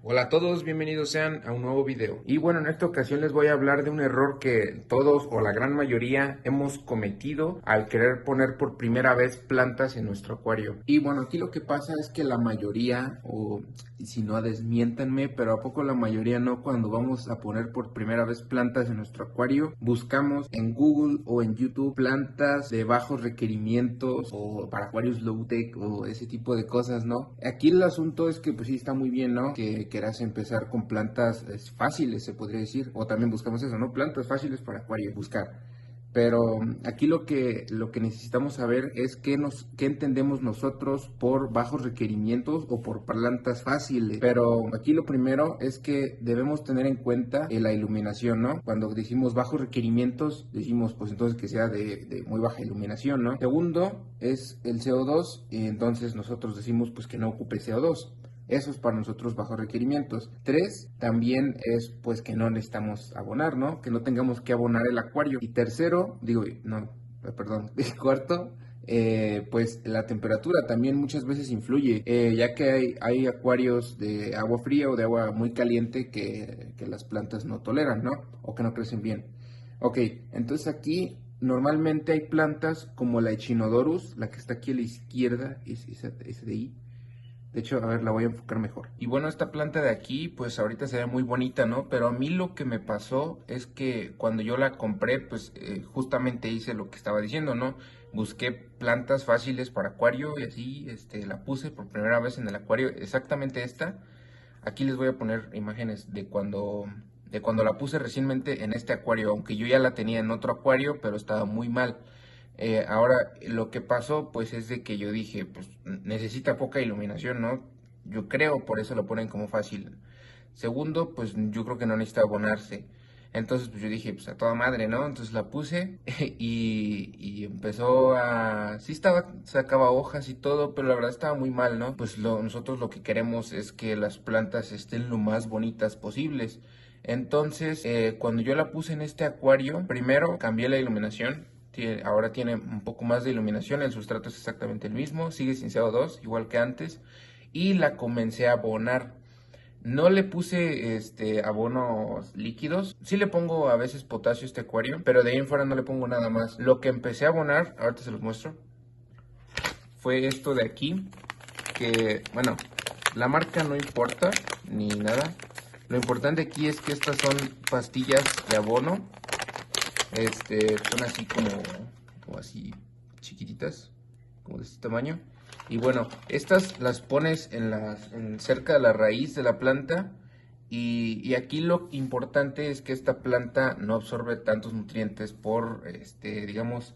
Hola a todos, bienvenidos sean a un nuevo video. Y bueno, en esta ocasión les voy a hablar de un error que todos o la gran mayoría hemos cometido al querer poner por primera vez plantas en nuestro acuario. Y bueno, aquí lo que pasa es que la mayoría, o si no desmiéntanme, pero a poco la mayoría no, cuando vamos a poner por primera vez plantas en nuestro acuario, buscamos en Google o en YouTube plantas de bajos requerimientos o para acuarios low tech o ese tipo de cosas, ¿no? Aquí el asunto es que pues sí está muy bien, ¿no? Que quieras empezar con plantas fáciles, se podría decir, o también buscamos eso, ¿no? Plantas fáciles para acuario, buscar. Pero aquí lo que necesitamos saber es qué entendemos nosotros por bajos requerimientos o por plantas fáciles. Pero aquí lo primero es que debemos tener en cuenta la iluminación, ¿no? Cuando decimos bajos requerimientos, decimos pues entonces que sea de muy baja iluminación, ¿no? Segundo es el CO2, y entonces nosotros decimos pues que no ocupe CO2. Eso es para nosotros bajos requerimientos. Tres, también es pues que no necesitamos abonar, ¿no? Que no tengamos que abonar el acuario. Y tercero, digo, no, perdón, y cuarto, pues la temperatura también muchas veces influye, ya que hay acuarios de agua fría o de agua muy caliente que las plantas no toleran, ¿no? O que no crecen bien. Ok, entonces aquí normalmente hay plantas como la Echinodorus, la que está aquí a la izquierda, esa de ahí. De hecho, a ver, la voy a enfocar mejor. Y bueno, esta planta de aquí, pues ahorita se ve muy bonita, ¿no? Pero a mí lo que me pasó es que cuando yo la compré, pues justamente hice lo que estaba diciendo, ¿no? Busqué plantas fáciles para acuario y así, la puse por primera vez en el acuario, exactamente esta. Aquí les voy a poner imágenes de cuando la puse recientemente en este acuario, aunque yo ya la tenía en otro acuario, pero estaba muy mal. Ahora, lo que pasó, pues es de que yo dije, pues necesita poca iluminación, ¿no? Yo creo, por eso lo ponen como fácil. Segundo, pues yo creo que no necesita abonarse. Entonces, pues yo dije, pues a toda madre, ¿no? Entonces la puse y empezó a... Sí estaba, sacaba hojas y todo, pero la verdad estaba muy mal, ¿no? Pues nosotros lo que queremos es que las plantas estén lo más bonitas posibles. Entonces, cuando yo la puse en este acuario, primero cambié la iluminación. Ahora tiene un poco más de iluminación, el sustrato es exactamente el mismo, sigue sin CO2, igual que antes. Y la comencé a abonar. No le puse abonos líquidos. Sí le pongo a veces potasio a este acuario, pero de ahí en fuera no le pongo nada más. Lo que empecé a abonar, ahorita se los muestro, fue esto de aquí, que bueno, la marca no importa ni nada. Lo importante aquí es que estas son pastillas de abono. Son así como así chiquititas, como de este tamaño. Y bueno, estas las pones cerca de la raíz de la planta. Y aquí lo importante es que esta planta no absorbe tantos nutrientes por, digamos,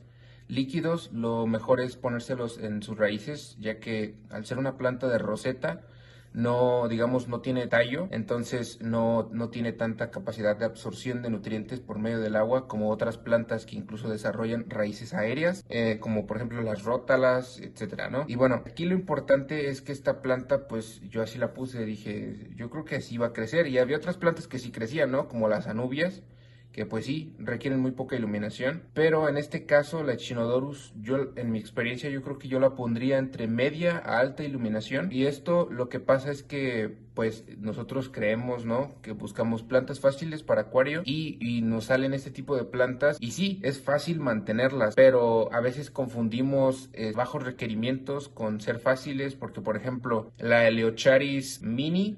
líquidos. Lo mejor es ponérselos en sus raíces, ya que al ser una planta de roseta, no, digamos, no tiene tallo, entonces no tiene tanta capacidad de absorción de nutrientes por medio del agua como otras plantas que incluso desarrollan raíces aéreas, como por ejemplo las rótalas, etcétera, ¿no? Y bueno, aquí lo importante es que esta planta, pues yo así la puse, dije, yo creo que así va a crecer, y había otras plantas que sí crecían, ¿no? Como las anubias, que pues sí, requieren muy poca iluminación, pero en este caso la Echinodorus, yo en mi experiencia yo creo que yo la pondría entre media a alta iluminación, y esto lo que pasa es que pues nosotros creemos, ¿no? Que buscamos plantas fáciles para acuario y nos salen este tipo de plantas, y sí, es fácil mantenerlas, pero a veces confundimos bajos requerimientos con ser fáciles, porque por ejemplo la Eleocharis mini,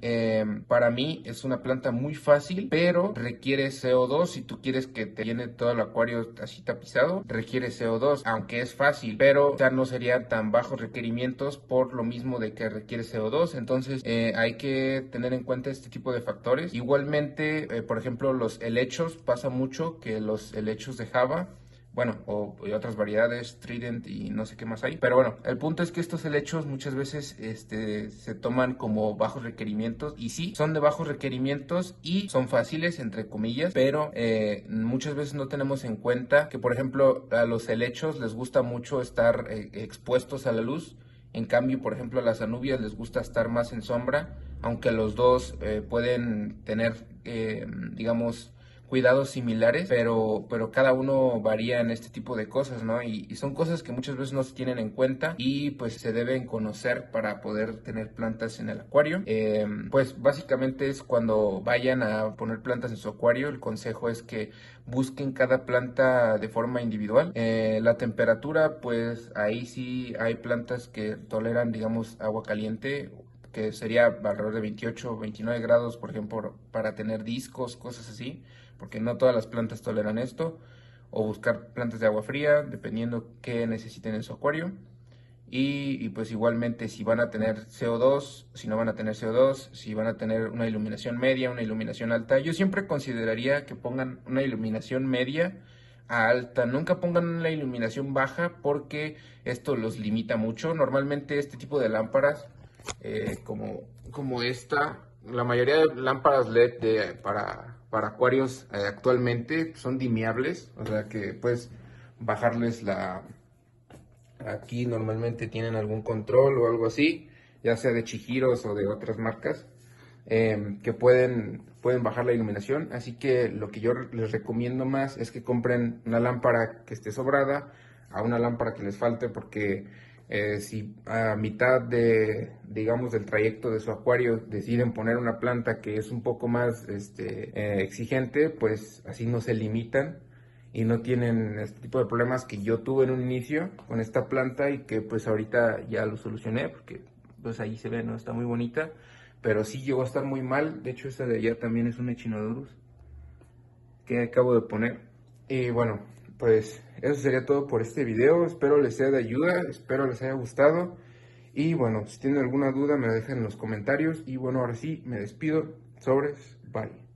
para mí es una planta muy fácil, pero requiere CO2. Si tú quieres que te llene todo el acuario así tapizado, requiere CO2, aunque es fácil, pero ya no sería tan bajos requerimientos por lo mismo de que requiere CO2. Entonces hay que tener en cuenta este tipo de factores. Igualmente, por ejemplo, los helechos, pasa mucho que los helechos de Java, bueno, y otras variedades, Trident y no sé qué más hay. Pero bueno, el punto es que estos helechos muchas veces se toman como bajos requerimientos. Y sí, son de bajos requerimientos y son fáciles, entre comillas. Pero muchas veces no tenemos en cuenta que, por ejemplo, a los helechos les gusta mucho estar expuestos a la luz. En cambio, por ejemplo, a las anubias les gusta estar más en sombra. Aunque los dos pueden tener, digamos, cuidados similares, pero cada uno varía en este tipo de cosas, ¿no? Y son cosas que muchas veces no se tienen en cuenta y pues se deben conocer para poder tener plantas en el acuario. Pues básicamente es cuando vayan a poner plantas en su acuario, el consejo es que busquen cada planta de forma individual. La temperatura, pues ahí sí hay plantas que toleran, digamos, agua caliente, que sería alrededor de 28 o 29 grados, por ejemplo, para tener discos, cosas así, porque no todas las plantas toleran esto, o buscar plantas de agua fría, dependiendo qué necesiten en su acuario. Y pues igualmente si van a tener CO2, si no van a tener CO2, si van a tener una iluminación media, una iluminación alta. Yo siempre consideraría que pongan una iluminación media a alta. Nunca pongan una iluminación baja porque esto los limita mucho. Normalmente este tipo de lámparas, como esta, la mayoría de lámparas LED para acuarios actualmente son dimeables. O sea que puedes bajarles la... Aquí normalmente tienen algún control o algo así, ya sea de Chihiros o de otras marcas, que pueden bajar la iluminación. Así que lo que yo les recomiendo más es que compren una lámpara que esté sobrada a una lámpara que les falte, porque si a mitad digamos, del trayecto de su acuario deciden poner una planta que es un poco más exigente, pues así no se limitan y no tienen este tipo de problemas que yo tuve en un inicio con esta planta y que pues ahorita ya lo solucioné, porque pues ahí se ve, ¿no? Está muy bonita, pero sí llegó a estar muy mal. De hecho, esta de allá también es un Echinodorus que acabo de poner. Y bueno, pues eso sería todo por este video. Espero les sea de ayuda, espero les haya gustado. Y bueno, si tienen alguna duda me la dejan en los comentarios. Y bueno, ahora sí, me despido. Sobres, bye.